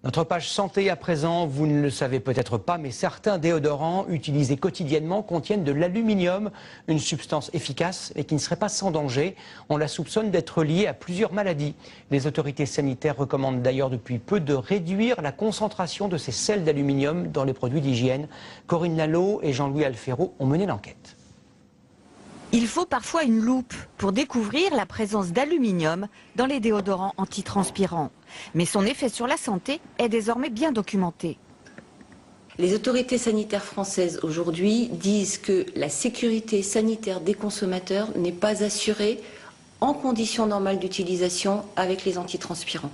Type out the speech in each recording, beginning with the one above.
Notre page santé à présent, vous ne le savez peut-être pas, mais certains déodorants utilisés quotidiennement contiennent de l'aluminium, une substance efficace et qui ne serait pas sans danger. On la soupçonne d'être liée à plusieurs maladies. Les autorités sanitaires recommandent d'ailleurs depuis peu de réduire la concentration de ces sels d'aluminium dans les produits d'hygiène. Corinne Lalo et Jean-Louis Alfero ont mené l'enquête. Il faut parfois une loupe pour découvrir la présence d'aluminium dans les déodorants antitranspirants. Mais son effet sur la santé est désormais bien documenté. Les autorités sanitaires françaises aujourd'hui disent que la sécurité sanitaire des consommateurs n'est pas assurée en conditions normales d'utilisation avec les antitranspirants.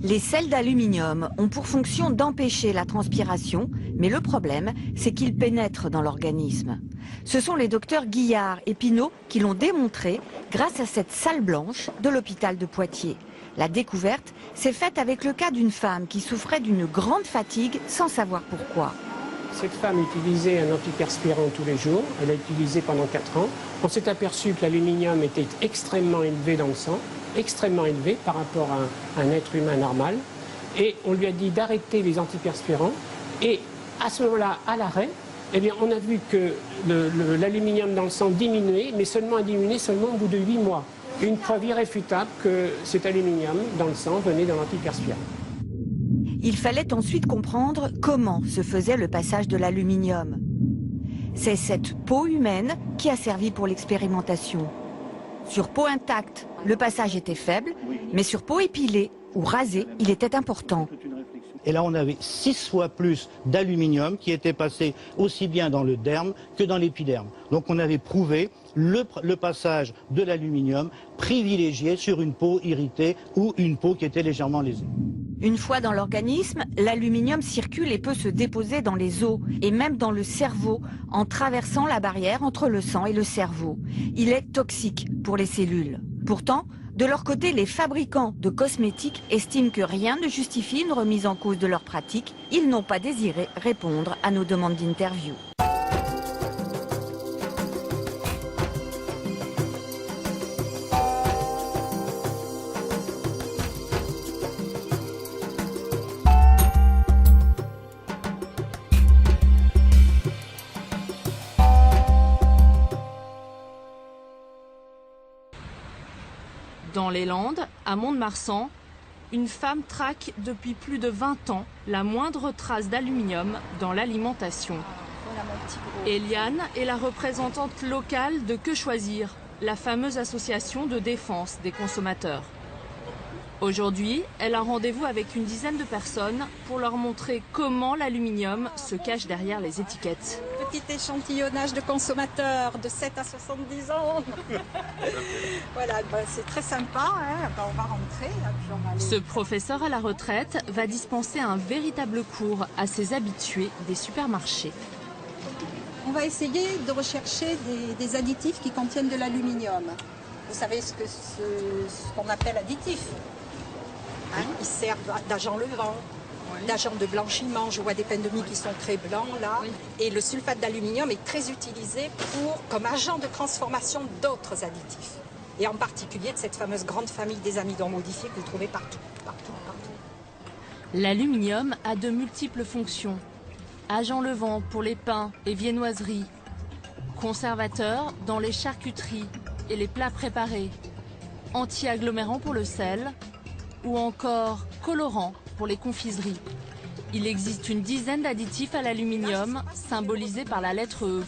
Les sels d'aluminium ont pour fonction d'empêcher la transpiration, mais le problème, c'est qu'ils pénètrent dans l'organisme. Ce sont les docteurs Guillard et Pinault qui l'ont démontré grâce à cette salle blanche de l'hôpital de Poitiers. La découverte s'est faite avec le cas d'une femme qui souffrait d'une grande fatigue sans savoir pourquoi. Cette femme utilisait un antiperspirant tous les jours, elle l'a utilisé pendant 4 ans. On s'est aperçu que l'aluminium était extrêmement élevé dans le sang, extrêmement élevé par rapport à un être humain normal. Et on lui a dit d'arrêter les antiperspirants. Et à ce moment-là, à l'arrêt, eh bien, on a vu que l'aluminium dans le sang diminuait, mais seulement a diminué seulement au bout de 8 mois. Une preuve irréfutable que cet aluminium dans le sang venait de l'antiperspirant. Il fallait ensuite comprendre comment se faisait le passage de l'aluminium. C'est cette peau humaine qui a servi pour l'expérimentation. Sur peau intacte, le passage était faible, mais sur peau épilée ou rasée, il était important. Et là, on avait 6 fois plus d'aluminium qui était passé aussi bien dans le derme que dans l'épiderme. Donc on avait prouvé le passage de l'aluminium privilégié sur une peau irritée ou une peau qui était légèrement lésée. Une fois dans l'organisme, l'aluminium circule et peut se déposer dans les os et même dans le cerveau en traversant la barrière entre le sang et le cerveau. Il est toxique pour les cellules. Pourtant, de leur côté, les fabricants de cosmétiques estiment que rien ne justifie une remise en cause de leur pratique. Ils n'ont pas désiré répondre à nos demandes d'interview. Dans les Landes, à Mont-de-Marsan, une femme traque depuis plus de 20 ans la moindre trace d'aluminium dans l'alimentation. Eliane est la représentante locale de Que Choisir, la fameuse association de défense des consommateurs. Aujourd'hui, elle a rendez-vous avec une dizaine de personnes pour leur montrer comment l'aluminium se cache derrière les étiquettes. Petit échantillonnage de consommateurs de 7 à 70 ans. Voilà, c'est très sympa, hein. On va rentrer. Là, puis on va aller... Ce professeur à la retraite va dispenser un véritable cours à ses habitués des supermarchés. On va essayer de rechercher des additifs qui contiennent de l'aluminium. Vous savez ce qu'on appelle additif, hein? Ils servent d'agent levant, d'agent de blanchiment. Je vois des pains de mie qui sont très blancs là. Oui. Et le sulfate d'aluminium est très utilisé comme agent de transformation d'autres additifs. Et en particulier de cette fameuse grande famille des amidons modifiés que vous trouvez partout. L'aluminium a de multiples fonctions. Agent levant pour les pains et viennoiseries. Conservateur dans les charcuteries et les plats préparés. Anti-agglomérant pour le sel. Ou encore colorant pour les confiseries. Il existe une dizaine d'additifs à l'aluminium, symbolisés par la lettre E.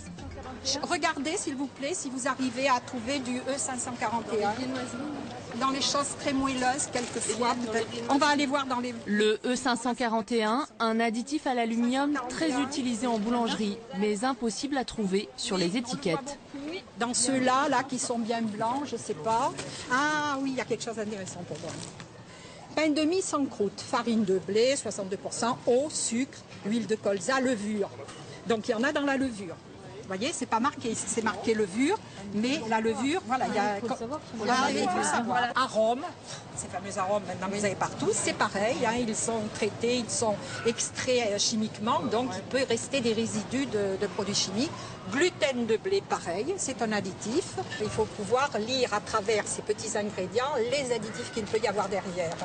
Regardez s'il vous plaît si vous arrivez à trouver du E541. Dans les choses très moelleuses quelquefois. On va aller voir dans les... Le E541, un additif à l'aluminium très utilisé en boulangerie, mais impossible à trouver sur les étiquettes. Dans ceux-là là, qui sont bien blancs, je ne sais pas. Ah oui, il y a quelque chose d'intéressant pour voir. Pain de mie sans croûte, farine de blé, 62%, eau, sucre, huile de colza, levure. Donc il y en a dans la levure. Vous voyez, c'est pas marqué, c'est marqué levure, mais la levure, voilà, il y a... Arômes, ces fameux arômes maintenant vous avez partout, c'est pareil, hein, ils sont traités, ils sont extraits chimiquement, donc il peut rester des résidus de produits chimiques. Gluten de blé, pareil, c'est un additif. Il faut pouvoir lire à travers ces petits ingrédients les additifs qu'il peut y avoir derrière.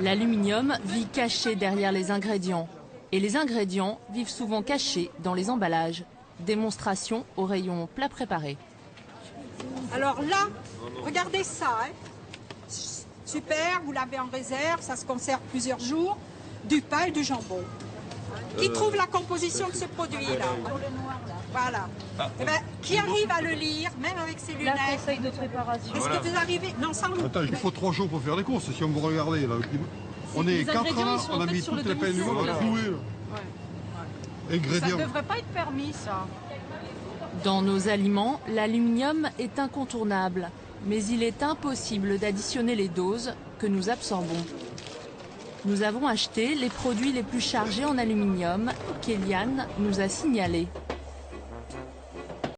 L'aluminium vit caché derrière les ingrédients. Et les ingrédients vivent souvent cachés dans les emballages. Démonstration au rayon plat préparé. Alors là, regardez ça. Hein. Super, vous l'avez en réserve, ça se conserve plusieurs jours. Du pain et du jambon. Qui trouve la composition de ce produit-là? Voilà. Eh ben, qui arrive à le lire, même avec ses lunettes? La conseil de préparation. Est-ce que vous arrivez? Non, sans nous. Attends, il faut 3 jours pour faire les courses. Si on vous regardez, là, on est 4 ans, on a mis toutes les peines du monde à clouer. Ingrédients. Ça ne devrait pas être permis, ça. Dans nos aliments, l'aluminium est incontournable, mais il est impossible d'additionner les doses que nous absorbons. Nous avons acheté les produits les plus chargés en aluminium qu'Eliane nous a signalés.